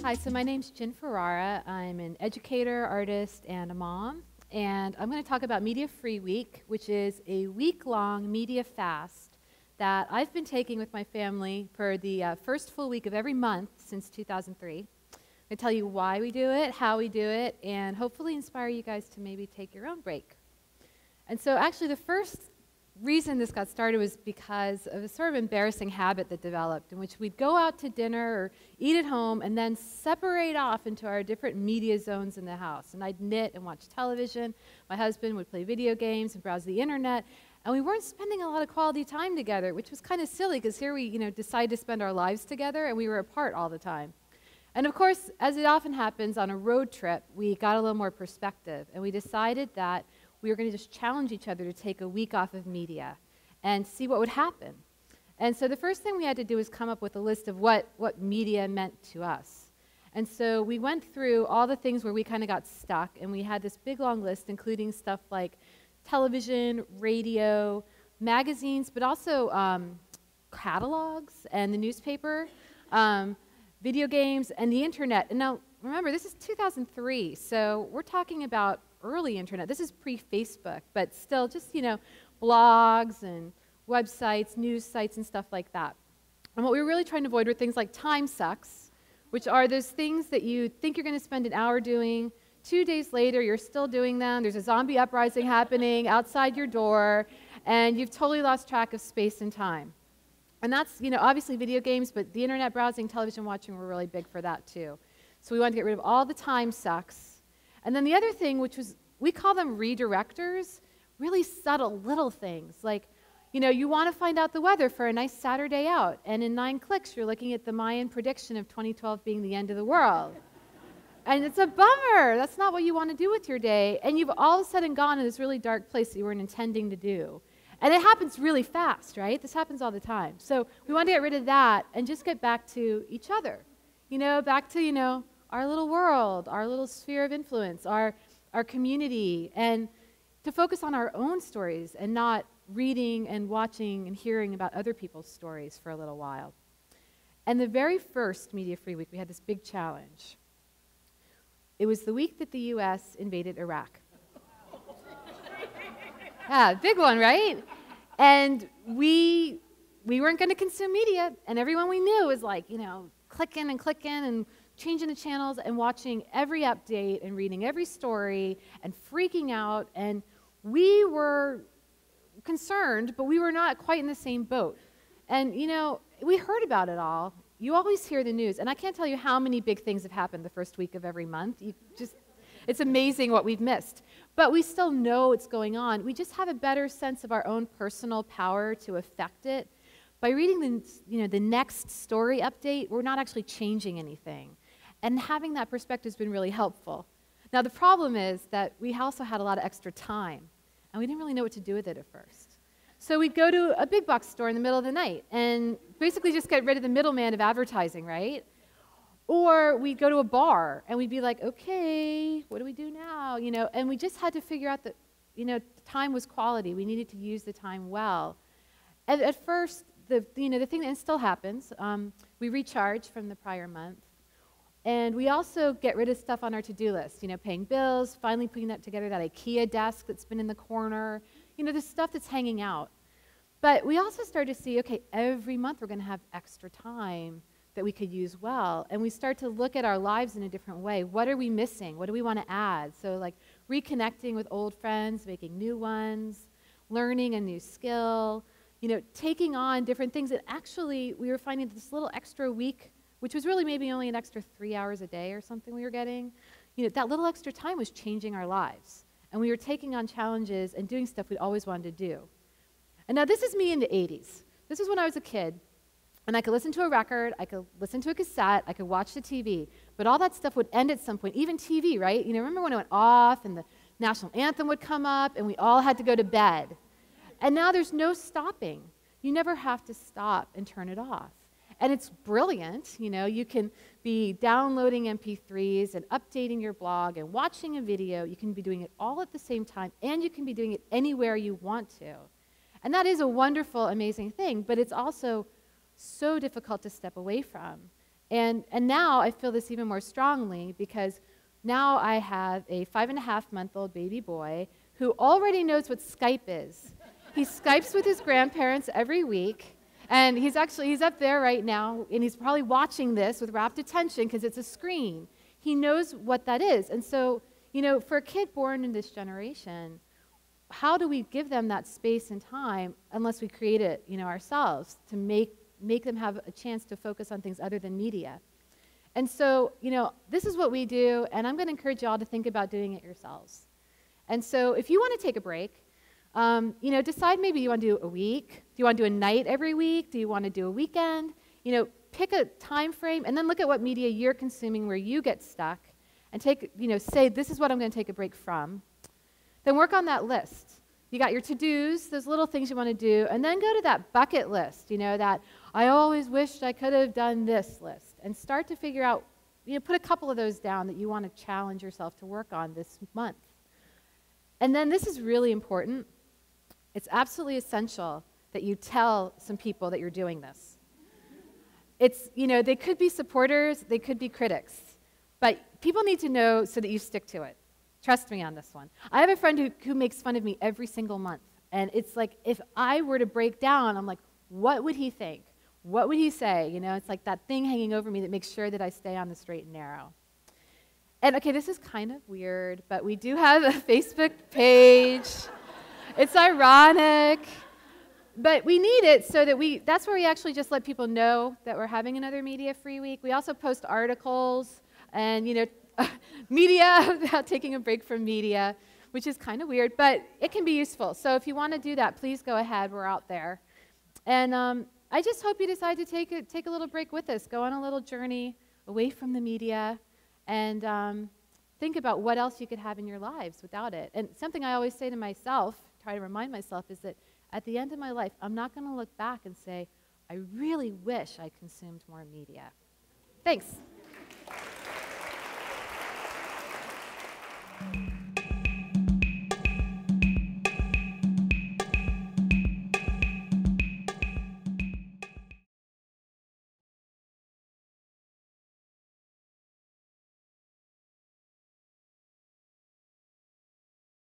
Hi, so my name's Ferrara. I'm an educator, artist, and a mom. And I'm going to talk about Media Free Week, which is a week-long media fast that I've been taking with my family for the first full week of every month since 2003. I'm going to tell you why we do it, how we do it, and hopefully inspire you guys to maybe take your own break. And so actually the first reason this got started was because of a sort of embarrassing habit that developed in which we'd go out to dinner or eat at home and then separate off into our different media zones in the house. And I'd knit and watch television. My husband would play video games and browse the internet. And we weren't spending a lot of quality time together, which was kind of silly because here we decided to spend our lives together and we were apart all the time. And of course, as it often happens on a road trip, we got a little more perspective and we decided that we were going to just challenge each other to take a week off of media and see what would happen. And so the first thing we had to do was come up with a list of what media meant to us. And so we went through all the things where we kind of got stuck, and we had this big long list including stuff like television, radio, magazines, but also catalogs and the newspaper, video games, and the internet. And now, remember, this is 2003, so we're talking about early internet. This is pre-Facebook, but still just, blogs and websites, news sites, and stuff like that. And what we were really trying to avoid were things like time sucks, which are those things that you think you're going to spend an hour doing. 2 days later, you're still doing them. There's a zombie uprising happening outside your door, and you've totally lost track of space and time. And that's, obviously video games, but the internet browsing, television watching were really big for that too. So we wanted to get rid of all the time sucks. And then the other thing, which was, we call them redirectors, really subtle little things. Like, you want to find out the weather for a nice Saturday out, and in 9 clicks, you're looking at the Mayan prediction of 2012 being the end of the world. And it's a bummer. That's not what you want to do with your day. And you've all of a sudden gone in this really dark place that you weren't intending to do. And it happens really fast, right? This happens all the time. So we want to get rid of that and just get back to each other. Back to, our little world, our little sphere of influence, our community, and to focus on our own stories and not reading and watching and hearing about other people's stories for a little while. And the very first Media Free Week, we had this big challenge. It was the week that the U.S. invaded Iraq. Yeah, big one, right? And we weren't going to consume media, and everyone we knew was like, clicking and changing the channels and watching every update and reading every story and freaking out. And we were concerned, but we were not quite in the same boat. And, we heard about it all. You always hear the news. And I can't tell you how many big things have happened the first week of every month. It's amazing what we've missed. But we still know what's going on. We just have a better sense of our own personal power to affect it. By reading the next story update, we're not actually changing anything. And having that perspective has been really helpful. Now, the problem is that we also had a lot of extra time, and we didn't really know what to do with it at first. So we'd go to a big box store in the middle of the night and basically just get rid of the middleman of advertising, right? Or we'd go to a bar, and we'd be like, okay, what do we do now? And we just had to figure out that, time was quality. We needed to use the time well. And at first, the thing that still happens, we recharge from the prior month. And we also get rid of stuff on our to-do list, paying bills, finally putting that together, that IKEA desk that's been in the corner, the stuff that's hanging out. But we also started to see, okay, every month we're going to have extra time that we could use well. And we start to look at our lives in a different way. What are we missing? What do we want to add? So like reconnecting with old friends, making new ones, learning a new skill, taking on different things. And actually, we were finding this little extra week, which was really maybe only an extra 3 hours a day or something we were getting, that little extra time was changing our lives. And we were taking on challenges and doing stuff we'd always wanted to do. And now this is me in the 80s. This is when I was a kid. And I could listen to a record, I could listen to a cassette, I could watch the TV. But all that stuff would end at some point, even TV, right? Remember when it went off and the national anthem would come up and we all had to go to bed? And now there's no stopping. You never have to stop and turn it off. And it's brilliant, you can be downloading MP3s and updating your blog and watching a video. You can be doing it all at the same time, and you can be doing it anywhere you want to. And that is a wonderful, amazing thing, but it's also so difficult to step away from. And now I feel this even more strongly because now I have a 5.5-month-old baby boy who already knows what Skype is. He Skypes with his grandparents every week, and he's up there right now, and he's probably watching this with rapt attention because it's a screen. He knows what that is. And so, for a kid born in this generation, how do we give them that space and time unless we create it, ourselves to make them have a chance to focus on things other than media? And so, this is what we do, and I'm going to encourage you all to think about doing it yourselves. And so if you want to take a break, decide maybe you want to do a week. Do you want to do a night every week? Do you want to do a weekend? Pick a time frame, and then look at what media you're consuming where you get stuck, and say, this is what I'm going to take a break from. Then work on that list. You got your to-dos, those little things you want to do, and then go to that bucket list, that I always wished I could have done this list, and start to figure out, put a couple of those down that you want to challenge yourself to work on this month. And then this is really important. It's absolutely essential that you tell some people that you're doing this. They could be supporters, they could be critics, but people need to know so that you stick to it. Trust me on this one. I have a friend who makes fun of me every single month, and it's like if I were to break down, I'm like, what would he think? What would he say? It's like that thing hanging over me that makes sure that I stay on the straight and narrow. And okay, this is kind of weird, but we do have a Facebook page. It's ironic, but we need it so that that's where we actually just let people know that we're having another media-free week. We also post articles and, media about taking a break from media, which is kind of weird, but it can be useful. So if you want to do that, please go ahead. We're out there. And I just hope you decide to take a little break with us, go on a little journey away from the media, and think about what else you could have in your lives without it. And something I always say to myself, try to remind myself, is that at the end of my life, I'm not going to look back and say, I really wish I consumed more media. Thanks.